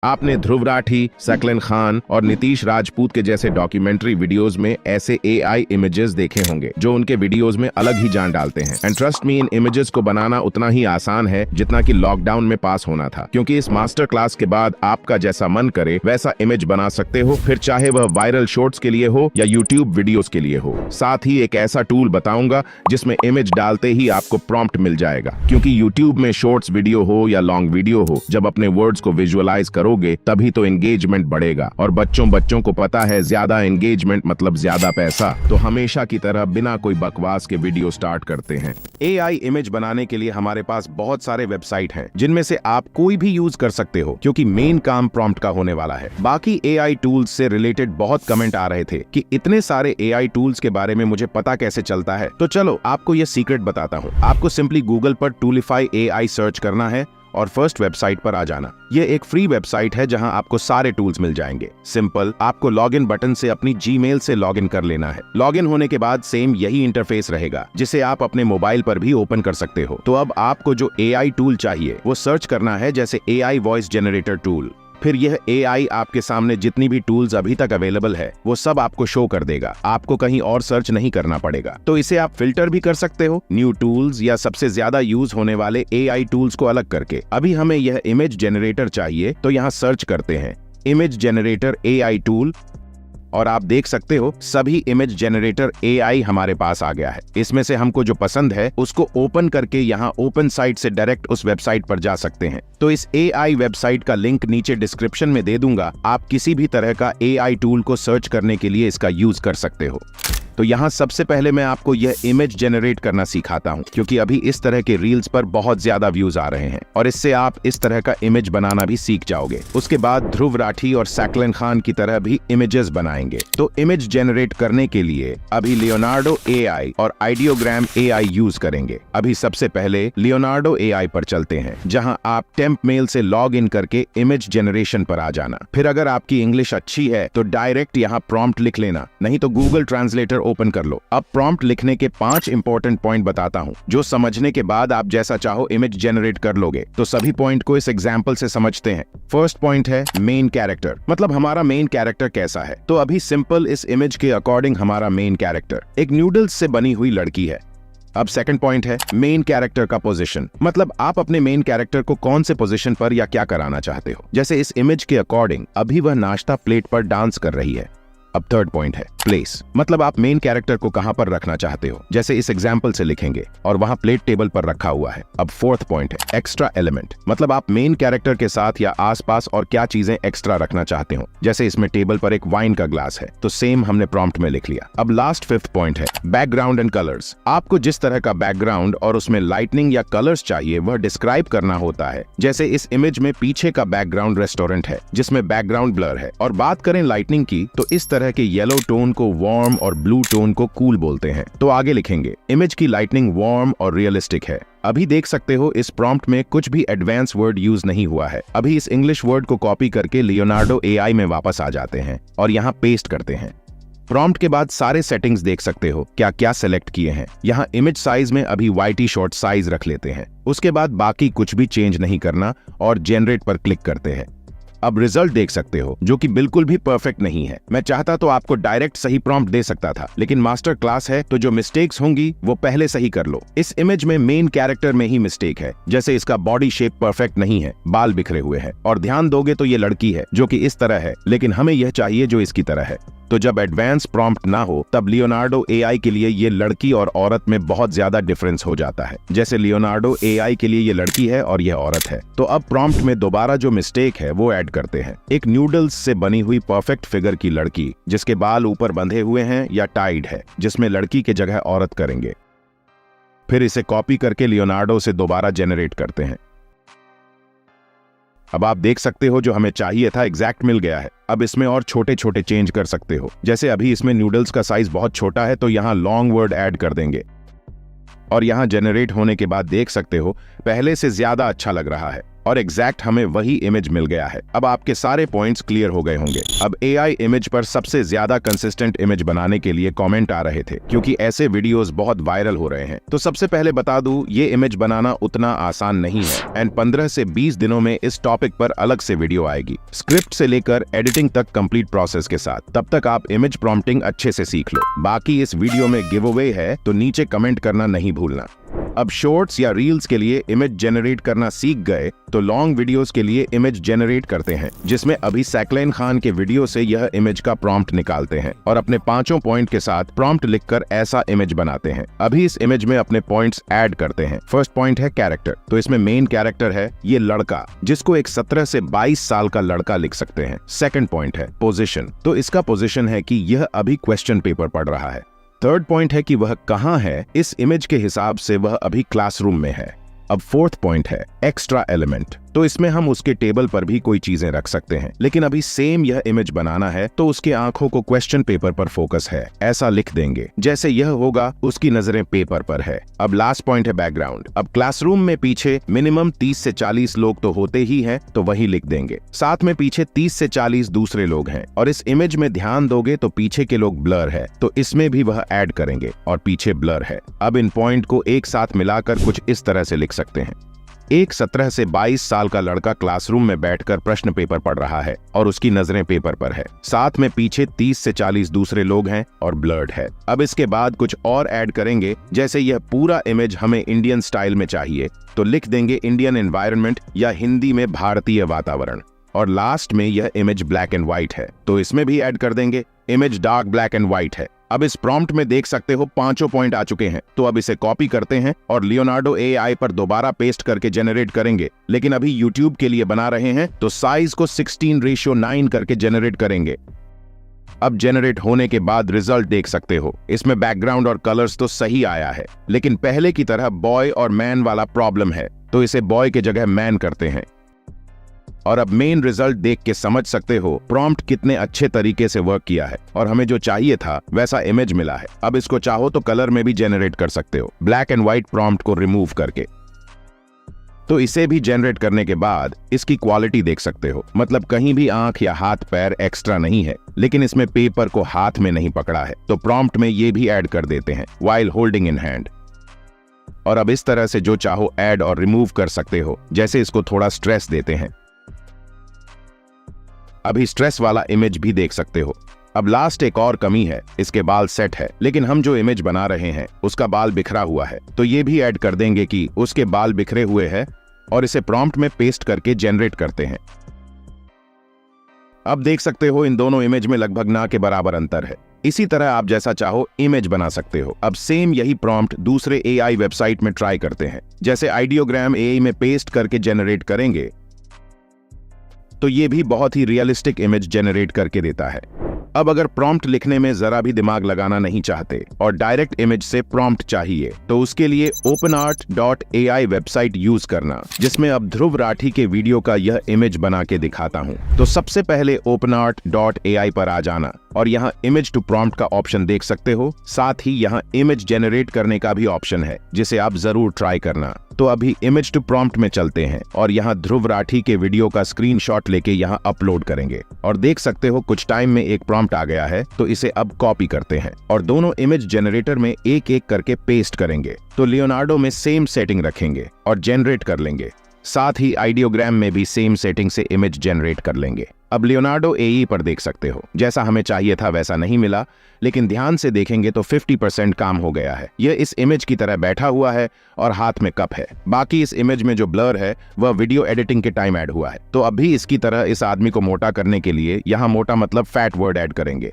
आपने ध्रुव राठी, सकलन खान और नीतीश राजपूत के जैसे डॉक्यूमेंट्री वीडियोस में ऐसे एआई इमेजेस देखे होंगे जो उनके वीडियोस में अलग ही जान डालते हैं। And trust me, in images को बनाना उतना ही आसान है जितना कि लॉकडाउन में पास होना था, क्योंकि इस मास्टर क्लास के बाद आपका जैसा मन करे वैसा इमेज बना सकते हो, फिर चाहे वह वायरल शॉर्ट्स के लिए हो या यूट्यूब वीडियोस के लिए हो। साथ ही एक ऐसा टूल बताऊंगा जिसमें इमेज डालते ही आपको प्रॉम्प्ट मिल जाएगा, क्योंकि यूट्यूब में शॉर्ट्स वीडियो हो या लॉन्ग वीडियो हो, जब अपने वर्ड्स को विजुअलाइज करो तभी तो एंगेजमेंट बढ़ेगा। और बच्चों को पता है ज्यादा एंगेजमेंट मतलब ज्यादा पैसा, तो हमेशा की तरह बिना कोई बकवास के वीडियो स्टार्ट करते हैं। एआई इमेज बनाने के लिए हमारे पास बहुत सारे वेबसाइट हैं जिनमें से आप कोई भी यूज कर सकते हो, क्योंकि मेन काम प्रॉम्प्ट का होने वाला है। बाकी एआई टूल्स से रिलेटेड बहुत कमेंट आ रहे थे कि इतने सारे एआई टूल्स के बारे में मुझे पता कैसे चलता है। तो चलो आपको यह सीक्रेट बताता हूँ। आपको सिंपली गूगल पर टूलिफाई एआई सर्च करना है और फर्स्ट वेबसाइट पर आ जाना। ये एक फ्री वेबसाइट है जहां आपको सारे टूल्स मिल जाएंगे। सिंपल, आपको लॉगिन बटन से अपनी जीमेल से लॉगिन कर लेना है। लॉगिन होने के बाद सेम यही इंटरफेस रहेगा, जिसे आप अपने मोबाइल पर भी ओपन कर सकते हो। तो अब आपको जो एआई टूल चाहिए वो सर्च करना है, जैसे एआई वॉइस जनरेटर टूल। फिर यह एआई आपके सामने जितनी भी टूल्स अभी तक अवेलेबल है वो सब आपको शो कर देगा। आपको कहीं और सर्च नहीं करना पड़ेगा। तो इसे आप फिल्टर भी कर सकते हो, न्यू टूल्स या सबसे ज्यादा यूज होने वाले एआई टूल्स को अलग करके। अभी हमें यह इमेज जनरेटर चाहिए, तो यहाँ सर्च करते हैं इमेज जनरेटर एआई टूल, और आप देख सकते हो सभी इमेज जनरेटर एआई हमारे पास आ गया है। इसमें से हमको जो पसंद है उसको ओपन करके यहाँ ओपन साइट से डायरेक्ट उस वेबसाइट पर जा सकते हैं। तो इस एआई वेबसाइट का लिंक नीचे डिस्क्रिप्शन में दे दूंगा। आप किसी भी तरह का एआई टूल को सर्च करने के लिए इसका यूज कर सकते हो। तो यहाँ सबसे पहले मैं आपको यह इमेज जनरेट करना सिखाता हूँ, क्योंकि अभी इस तरह के रील्स पर बहुत ज्यादा व्यूज आ रहे हैं और इससे आप इस तरह का इमेज बनाना भी सीख जाओगे। उसके बाद ध्रुव राठी और सकलन खान की तरह भी इमेजेस बनाएंगे। तो इमेज जनरेट करने के लिए अभी लियोनार्डो एआई और आइडियोग्राम एआई यूज करेंगे। अभी सबसे पहले लियोनार्डो एआई पर चलते हैं, जहाँ आप टेम्प मेल से लॉग इन करके इमेज जनरेशन पर आ जाना। फिर अगर आपकी इंग्लिश अच्छी है तो डायरेक्ट यहाँ प्रॉम्प्ट लिख लेना, नहीं तो गूगल ट्रांसलेटर ओपन कर लो। अब प्रॉम्प्ट लिखने के 5 इंपॉर्टेंट पॉइंट बताता हूँ, जो समझने के बाद आप जैसा चाहो इमेज जनरेट कर लोगे। तो सभी पॉइंट को इस एग्जांपल से समझते हैं। फर्स्ट पॉइंट है मेन कैरेक्टर, मतलब हमारा मेन कैरेक्टर कैसा है। तो अभी सिंपल इस इमेज के अकॉर्डिंग हमारा मेन कैरेक्टर एक नूडल्स से बनी हुई लड़की है। अब सेकंड पॉइंट है मेन कैरेक्टर का पोजीशन, मतलब आप अपने मेन कैरेक्टर को कौन से पोजीशन पर या क्या कराना चाहते हो। जैसे इस इमेज के अकॉर्डिंग अभी वह नाश्ता प्लेट पर डांस कर रही है। अब थर्ड पॉइंट है प्लेस, मतलब आप मेन कैरेक्टर को कहां पर रखना चाहते हो, जैसे इस एग्जांपल से लिखेंगे और वहां प्लेट टेबल पर रखा हुआ है। अब फोर्थ पॉइंट है एक्स्ट्रा एलिमेंट, मतलब आप मेन कैरेक्टर के साथ या आसपास और क्या चीजें एक्स्ट्रा रखना चाहते हो, जैसे इसमें टेबल पर एक वाइन का ग्लास है, तो सेम हमने प्रॉम्प्ट में लिख लिया। अब लास्ट फिफ्थ पॉइंट है बैकग्राउंड एंड कलर्स। आपको जिस तरह का बैकग्राउंड और उसमें लाइटनिंग या कलर्स चाहिए वह डिस्क्राइब करना होता है। जैसे इस इमेज में पीछे का बैकग्राउंड रेस्टोरेंट है जिसमें बैकग्राउंड ब्लर है। और बात करें लाइटनिंग की, तो इस तरह के येलो टोन को वार्म और ब्लू टोन को कूल बोलते हैं। तो आगे लिखेंगे इमेज की लाइटनिंग वार्म और रियलिस्टिक है। अभी देख सकते हो इस प्रॉम्प्ट में कुछ भी एडवांस वर्ड यूज नहीं हुआ है। अभी इस इंग्लिश वर्ड को कॉपी करके लियोनार्डो एआई में वापस आ जाते हैं और यहाँ पेस्ट करते हैं। प्रॉम्प्ट के बाद सारे सेटिंग्स देख सकते हो क्या क्या सेलेक्ट किए हैं। यहाँ इमेज साइज में अभी YT शॉर्ट साइज रख लेते हैं। उसके बाद बाकी कुछ भी चेंज नहीं करना और जनरेट पर क्लिक करते हैं। अब रिजल्ट देख सकते हो, जो कि बिल्कुल भी परफेक्ट नहीं है। मैं चाहता तो आपको डायरेक्ट सही प्रॉम्प्ट दे सकता था, लेकिन मास्टर क्लास है तो जो मिस्टेक्स होंगी वो पहले सही कर लो। इस इमेज में मेन कैरेक्टर में ही मिस्टेक है, जैसे इसका बॉडी शेप परफेक्ट नहीं है, बाल बिखरे हुए हैं। और ध्यान दोगे तो ये लड़की है जो कि इस तरह है, लेकिन हमें यह चाहिए जो इसकी तरह है। तो जब एडवांस प्रॉम्प्ट ना हो तब लियोनार्डो एआई के लिए ये लड़की और औरत में बहुत ज्यादा डिफरेंस हो जाता है। जैसे लियोनार्डो एआई के लिए ये लड़की है और यह औरत है। तो अब प्रॉम्प्ट में दोबारा जो मिस्टेक है वो ऐड करते हैं। एक नूडल्स से बनी हुई परफेक्ट फिगर की लड़की, जिसके बाल ऊपर बंधे हुए हैं या टाइड है, जिसमें लड़की के जगह औरत करेंगे। फिर इसे कॉपी करके लियोनार्डो से दोबारा जनरेट करते हैं। अब आप देख सकते हो जो हमें चाहिए था एग्जैक्ट मिल गया है। अब इसमें और छोटे छोटे चेंज कर सकते हो, जैसे अभी इसमें नूडल्स का साइज बहुत छोटा है तो यहाँ लॉन्ग वर्ड ऐड कर देंगे। और यहाँ जनरेट होने के बाद देख सकते हो पहले से ज्यादा अच्छा लग रहा है। और एग्जैक्ट हमें वही इमेज मिल गया है। अब आपके सारे पॉइंट्स क्लियर हो गए होंगे। अब AI इमेज पर सबसे ज्यादा कंसिस्टेंट इमेज बनाने के लिए कमेंट आ रहे थे, क्योंकि ऐसे वीडियोस बहुत वायरल हो रहे हैं। तो सबसे पहले बता दूं, ये इमेज बनाना उतना आसान नहीं है एंड 15 से 20 दिनों में इस टॉपिक पर अलग से वीडियो आएगी, स्क्रिप्ट से लेकर एडिटिंग तक कंप्लीट प्रोसेस के साथ। तब तक आप इमेज प्रॉम्प्टिंग अच्छे से सीख लो। बाकी इस वीडियो में गिव अवे है, तो नीचे कमेंट करना नहीं भूलना। अब शॉर्ट्स या रील्स के लिए इमेज जनरेट करना सीख गए, तो लॉन्ग वीडियोस के लिए इमेज जनरेट करते हैं, जिसमें अभी सैकलेन खान के वीडियो से यह इमेज का प्रॉम्प्ट निकालते हैं और अपने 5 पॉइंट के साथ प्रॉम्प्ट लिखकर ऐसा इमेज बनाते हैं। अभी इस इमेज में अपने पॉइंट्स ऐड करते हैं। फर्स्ट पॉइंट है कैरेक्टर, तो इसमें मेन कैरेक्टर है ये लड़का, जिसको एक 17 से 22 साल का लड़का लिख सकते हैं। सेकंड पॉइंट है पोजीशन, तो इसका पोजीशन है कि यह अभी क्वेश्चन पेपर पढ़ रहा है। थर्ड पॉइंट है कि वह कहाँ है, इस इमेज के हिसाब से वह अभी क्लासरूम में है। अब फोर्थ पॉइंट है एक्स्ट्रा एलिमेंट, तो इसमें हम उसके टेबल पर भी कोई चीजें रख सकते हैं, लेकिन अभी सेम यह इमेज बनाना है तो उसके आंखों को क्वेश्चन पेपर पर फोकस है, ऐसा लिख देंगे जैसे यह होगा उसकी नजरें पेपर पर है। अब लास्ट पॉइंट है बैकग्राउंड। अब क्लासरूम में पीछे मिनिमम 30 से 40 लोग तो होते ही हैं, तो वही लिख देंगे। साथ में पीछे 30 से 40 दूसरे लोग हैं, और इस इमेज में ध्यान दोगे तो पीछे के लोग ब्लर है, तो इसमें भी वह ऐड करेंगे और पीछे ब्लर है। अब इन पॉइंट को एक साथ मिलाकर कुछ इस तरह से लिख सकते हैं। एक 17 से 22 साल का लड़का क्लासरूम में बैठकर प्रश्न पेपर पढ़ रहा है और उसकी नजरें पेपर पर है। साथ में पीछे 30 से 40 दूसरे लोग हैं और ब्लर्ड है। अब इसके बाद कुछ और ऐड करेंगे, जैसे यह पूरा इमेज हमें इंडियन स्टाइल में चाहिए, तो लिख देंगे इंडियन एनवायरनमेंट या हिंदी में भारतीय वातावरण। और लास्ट में यह इमेज ब्लैक एंड व्हाइट है, तो इसमें भी ऐड कर देंगे image dark black and white है। अब इस प्रॉम्प्ट में देख सकते हो 5 पॉइंट आ चुके हैं, तो अब इसे कॉपी करते हैं और लियोनार्डो AI पर दोबारा पेस्ट करके जनरेट करेंगे। लेकिन अभी YouTube के लिए बना रहे हैं, तो साइज को 16:9 करके जनरेट करेंगे। अब जनरेट होने के बाद रिजल्ट देख सकते हो, इसमें बैकग्राउंड और कलर्स तो सही आया है, लेकिन पहले की तरह बॉय और मैन वाला प्रॉब्लम है, तो इसे बॉय के जगह मैन करते हैं। और अब मेन रिजल्ट देख के समझ सकते हो प्रॉम्प्ट कितने अच्छे तरीके से वर्क किया है और हमें जो चाहिए था वैसा इमेज मिला है। अब इसको चाहो तो कलर में भी जनरेट कर सकते हो, ब्लैक एंड व्हाइट प्रॉम्प्ट को रिमूव करके। तो इसे भी जनरेट करने के बाद इसकी क्वालिटी देख सकते हो, मतलब कहीं भी आंख या हाथ पैर एक्स्ट्रा नहीं है, लेकिन इसमें पेपर को हाथ में नहीं पकड़ा है, तो प्रॉम्प्ट में ये भी ऐड कर देते हैं व्हाइल होल्डिंग इन हैंड। और अब इस तरह से जो चाहो ऐड और रिमूव कर सकते हो, जैसे इसको थोड़ा स्ट्रेस देते हैं। अभी स्ट्रेस वाला इमेज भी देख सकते हो। अब लास्ट एक और कमी है, इसके बाल सेट है, लेकिन हम जो इमेज बना रहे हैं उसका बाल बिखरा हुआ है, तो ये भी ऐड कर देंगे कि उसके बाल बिखरे हुए हैं और इसे प्रॉम्प्ट में पेस्ट करके जनरेट करते हैं। अब देख सकते हो इन दोनों इमेज में लगभग ना के बराबर अंतर है। इसी तरह आप जैसा चाहो इमेज बना सकते हो। अब सेम यही प्रॉम्प्ट दूसरे AI वेबसाइट में ट्राई करते हैं, जैसे आइडियोग्राम AI में पेस्ट करके जनरेट करेंगे तो ये भी बहुत ही रियलिस्टिक इमेज जनरेट करके देता है। अब अगर प्रॉम्प्ट लिखने में जरा भी दिमाग लगाना नहीं चाहते और डायरेक्ट इमेज से प्रॉम्प्ट चाहिए, तो उसके लिए openart.ai वेबसाइट यूज करना, जिसमें अब ध्रुव राठी के वीडियो का यह इमेज बना के दिखाता हूं। तो सबसे पहले openart.ai पर आ जाना और यहाँ इमेज टू प्रॉम्प्ट का ऑप्शन देख सकते हो। साथ ही यहाँ इमेज जनरेट करने का भी ऑप्शन है, जिसे आप जरूर ट्राई करना। तो अभी इमेज टू प्रॉम्प्ट में चलते हैं और यहाँ ध्रुव राठी के वीडियो का स्क्रीनशॉट लेके यहाँ अपलोड करेंगे और देख सकते हो कुछ टाइम में एक प्रॉम्प्ट आ गया है, तो इसे अब कॉपी करते हैं और दोनों इमेज जनरेटर में एक एक करके पेस्ट करेंगे। तो लियोनार्डो में सेम सेटिंग रखेंगे और जनरेट कर लेंगे। साथ ही आइडियोग्राम में भी सेम सेटिंग से इमेज जनरेट कर लेंगे। अब लियोनार्डो AI पर देख सकते हो, जैसा हमें चाहिए था वैसा नहीं मिला, लेकिन ध्यान से देखेंगे तो 50% काम हो गया है। यह इस इमेज की तरह बैठा हुआ है और हाथ में कप है। बाकी इस इमेज में जो ब्लर है वह वीडियो एडिटिंग के टाइम ऐड हुआ है। तो अभी इसकी तरह इस आदमी को मोटा करने के लिए यहाँ मोटा मतलब फैट वर्ड ऐड करेंगे।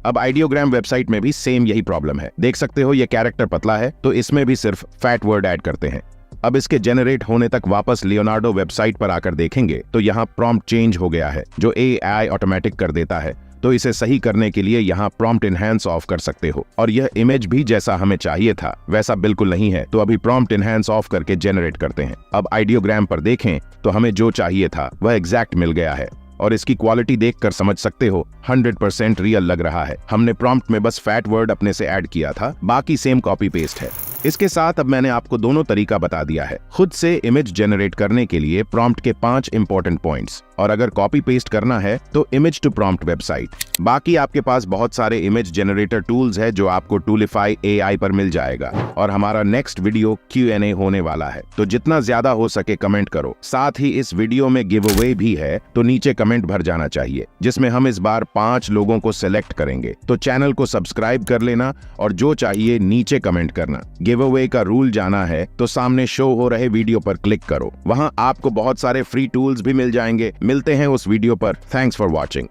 अब आइडियोग्राम वेबसाइट में भी सेम यही प्रॉब्लम है। देख सकते हो ये कैरेक्टर पतला है, तो इसमें भी सिर्फ फैट वर्ड ऐड करते हैं। अब इसके जनरेट होने तक वापस लियोनार्डो वेबसाइट पर आकर देखेंगे तो यहाँ प्रॉम्प्ट चेंज हो गया है, जो AI ऑटोमेटिक कर देता है। तो इसे सही करने के लिए यहाँ प्रॉम्प्ट इनहैंस ऑफ कर सकते हो। और यह इमेज भी जैसा हमें चाहिए था वैसा बिल्कुल नहीं है, तो अभी प्रॉम्प्ट इनहैंस ऑफ करके जनरेट करते हैं। अब आइडियोग्राम पर देखें तो हमें जो चाहिए था वह एग्जैक्ट मिल गया है और इसकी क्वालिटी देखकर समझ सकते हो 100% रियल लग रहा है। हमने प्रॉम्प्ट में बस फैट वर्ड अपने से ऐड किया था, बाकी सेम कॉपी पेस्ट है। इसके साथ अब मैंने आपको दोनों तरीका बता दिया है खुद से इमेज जनरेट करने के लिए प्रॉम्प्ट के 5 इंपॉर्टेंट पॉइंट्स, और अगर कॉपी पेस्ट करना है तो इमेज टू प्रॉम्प्ट वेबसाइट। बाकी आपके पास बहुत सारे इमेज जनरेटर टूल्स है जो आपको टूलिफाई AI पर मिल जाएगा। और हमारा नेक्स्ट वीडियो Q&A होने वाला है, तो जितना ज्यादा हो सके कमेंट करो। साथ ही इस वीडियो में गिव अवे भी है, तो नीचे कमेंट भर जाना चाहिए, जिसमें हम इस बार 5 लोगों को सिलेक्ट करेंगे। तो चैनल को सब्सक्राइब कर लेना और जो चाहिए नीचे कमेंट करना। गिव अवे का रूल जाना है तो सामने शो हो रहे वीडियो पर क्लिक करो, वहां आपको बहुत सारे फ्री टूल्स भी मिल जाएंगे। मिलते हैं उस वीडियो पर। Thanks for watching.